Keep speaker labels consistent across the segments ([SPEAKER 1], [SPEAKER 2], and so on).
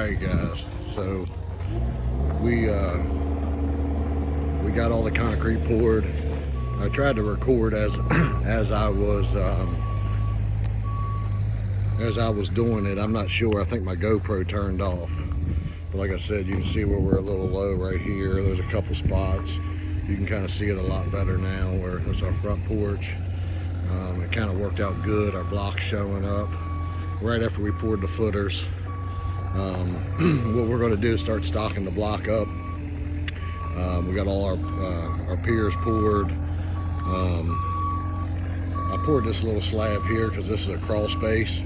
[SPEAKER 1] Alright guys, so we got all the concrete poured. I tried to record as I was doing it. I'm not sure, I think my GoPro turned off. But like I said, you can see where we're a little low right here. There's a couple spots. You can kind of see it a lot better now where it's our front porch. It kind of worked out good. Our block's showing up right after we poured the footers. What we're going to do is start stocking the block up. We got all our piers poured. I poured this little slab here because this is a crawl space,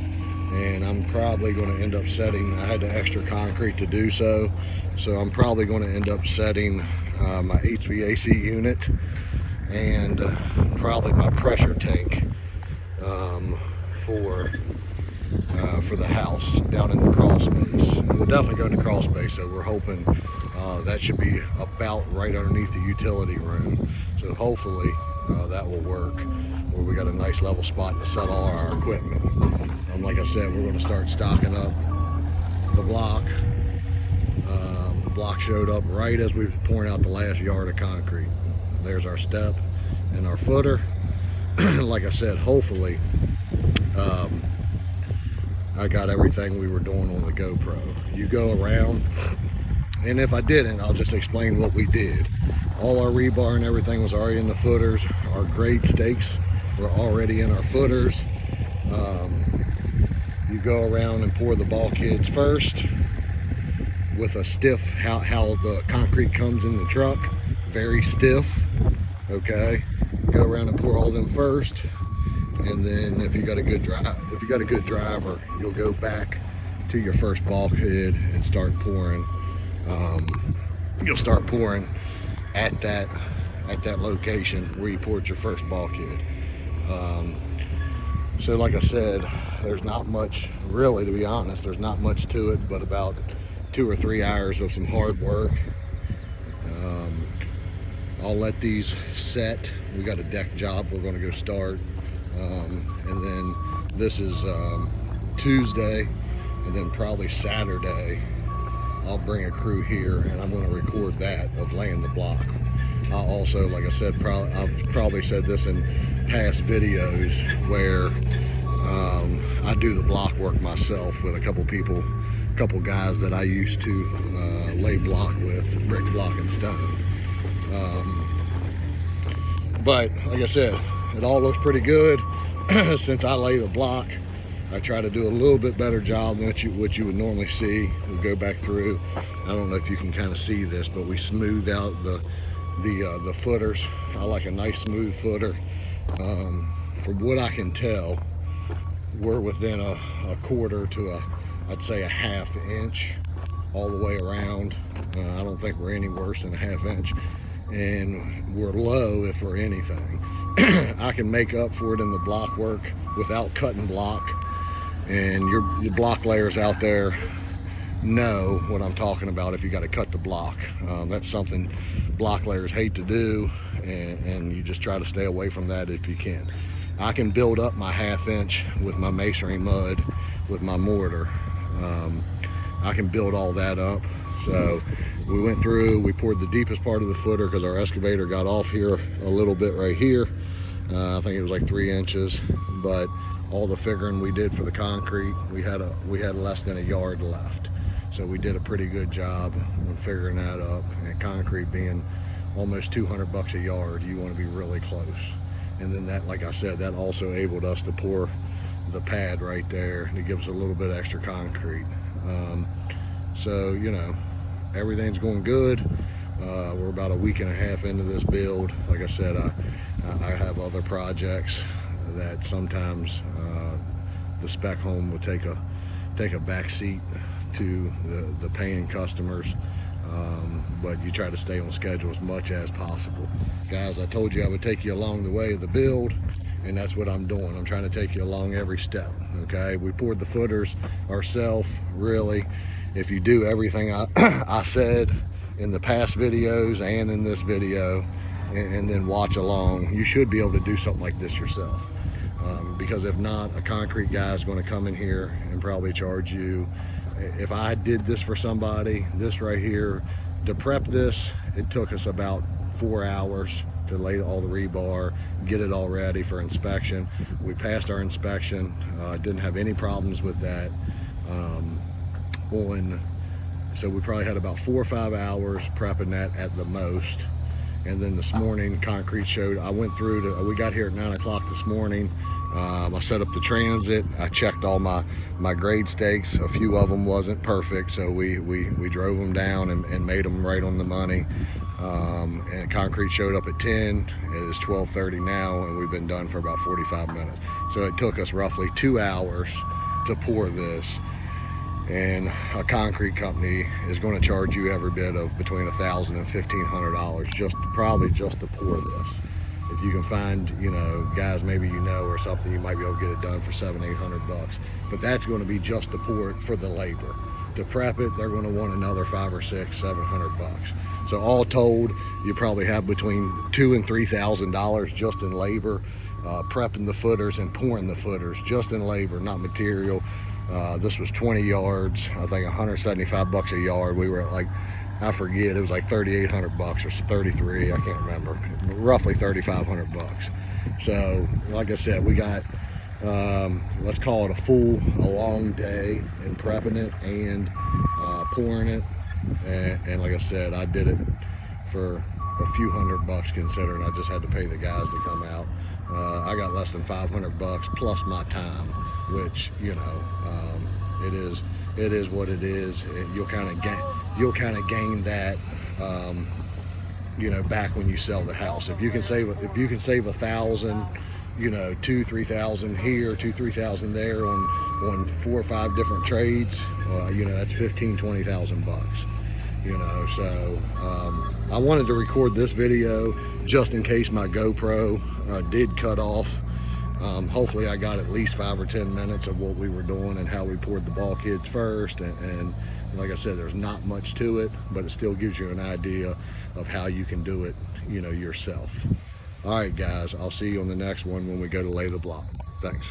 [SPEAKER 1] and I'm probably going to end up setting, I had the extra concrete to do so I'm probably going to end up setting my HVAC unit and probably my pressure tank for the house down in the crawl space. We're definitely going to crawl space, so we're hoping that should be about right underneath the utility room. So hopefully that will work, where we got a nice level spot to set all our equipment. Like I said, we're going to start stocking up the block. The block showed up right as we were pouring out the last yard of concrete. There's our step and our footer. Like I said, hopefully I got everything we were doing on the GoPro. You go around, and if I didn't, I'll just explain what we did. All our rebar and everything was already in the footers. Our grade stakes were already in our footers. You go around and pour the bulkheads first with a stiff, how the concrete comes in the truck, very stiff. Okay, go around and pour all them first, and then if you got a good driver, you'll go back to your first bulkhead and start pouring. You'll start pouring at that location where you poured your first bulkhead. So like I said, there's not much, really, to be honest, there's not much to it but about 2 or 3 hours of some hard work. I'll let these set. We got a deck job we're going to go start, and then this is Tuesday, and then probably Saturday I'll bring a crew here and I'm going to record that of laying the block. I'll also, like I said, I've probably said this in past videos, where I do the block work myself with a couple guys that I used to lay block with, brick, block, and stone. But like I said, it all looks pretty good. Since I lay the block, I try to do a little bit better job than what you would normally see. We'll go back through. I don't know if you can kind of see this, but we smoothed out the footers. I like a nice smooth footer. From what I can tell, we're within a quarter to I'd say a ½ inch all the way around. I don't think we're any worse than a ½ inch, and we're low if we're anything. I can make up for it in the block work without cutting block, and your block layers out there know what I'm talking about if you got to cut the block. That's something block layers hate to do, and you just try to stay away from that if you can. I can build up my ½ inch with my masonry mud, with my mortar. I can build all that up. So we went through, we poured the deepest part of the footer because our excavator got off here a little bit right here. I think it was like 3 inches, but all the figuring we did for the concrete, we had less than a yard left. So we did a pretty good job of figuring that up. And concrete being almost 200 bucks a yard, you want to be really close. And then that, like I said, that also enabled us to pour the pad right there to give us a little bit extra concrete. So, you know, everything's going good. We're about a week and a half into this build. Like I said, I have other projects that sometimes the spec home will take a back seat to the paying customers, but you try to stay on schedule as much as possible. Guys, I told you I would take you along the way of the build, and that's what I'm doing. I'm trying to take you along every step. Okay, we poured the footers ourselves. Really, if you do everything I said in the past videos and in this video, and then watch along, you should be able to do something like this yourself. Because if not, a concrete guy is going to come in here and probably charge you if I did this for somebody, this right here, to prep this, it took us about 4 hours to lay all the rebar, get it all ready for inspection. We passed our inspection, didn't have any problems with that. So we probably had about 4 or 5 hours prepping that at the most. And then this morning, concrete showed. I went through we got here at 9 o'clock this morning. I set up the transit. I checked all my grade stakes. A few of them wasn't perfect, so we drove them down and made them right on the money. And concrete showed up at 10. It is 12:30 now, and we've been done for about 45 minutes. So it took us roughly 2 hours to pour this. And a concrete company is going to charge you every bit of between $1,000 and $1,500 probably just to pour this. If you can find, you know, guys maybe you know or something, you might be able to get it done for $700-800. But that's going to be just to pour it for the labor. To prep it, they're going to want another $500 or $600-700. So all told, you probably have between $2,000 and $3,000 just in labor, prepping the footers and pouring the footers, just in labor, not material. This was 20 yards, I think $175 a yard. We were at, like, I forget, it was like $3,800 or 33, I can't remember, roughly $3,500. So like I said, we got let's call it a long day in prepping it and pouring it. And like I said, I did it for a few $100 considering I just had to pay the guys to come out. I got less than $500 plus my time, which, you know, it is what it is. You'll kind of gain that, you know, back when you sell the house. If you can save $1,000, you know, $2,000-3,000 here, $2,000-3,000 there on 4 or 5 different trades, you know, that's $15,000-20,000. You know, so I wanted to record this video just in case my GoPro did cut off. Hopefully I got at least 5 or 10 minutes of what we were doing and how we poured the bulkheads first, and like I said, there's not much to it, but it still gives you an idea of how you can do it, you know, yourself. All right guys, I'll see you on the next one when we go to lay the block. Thanks.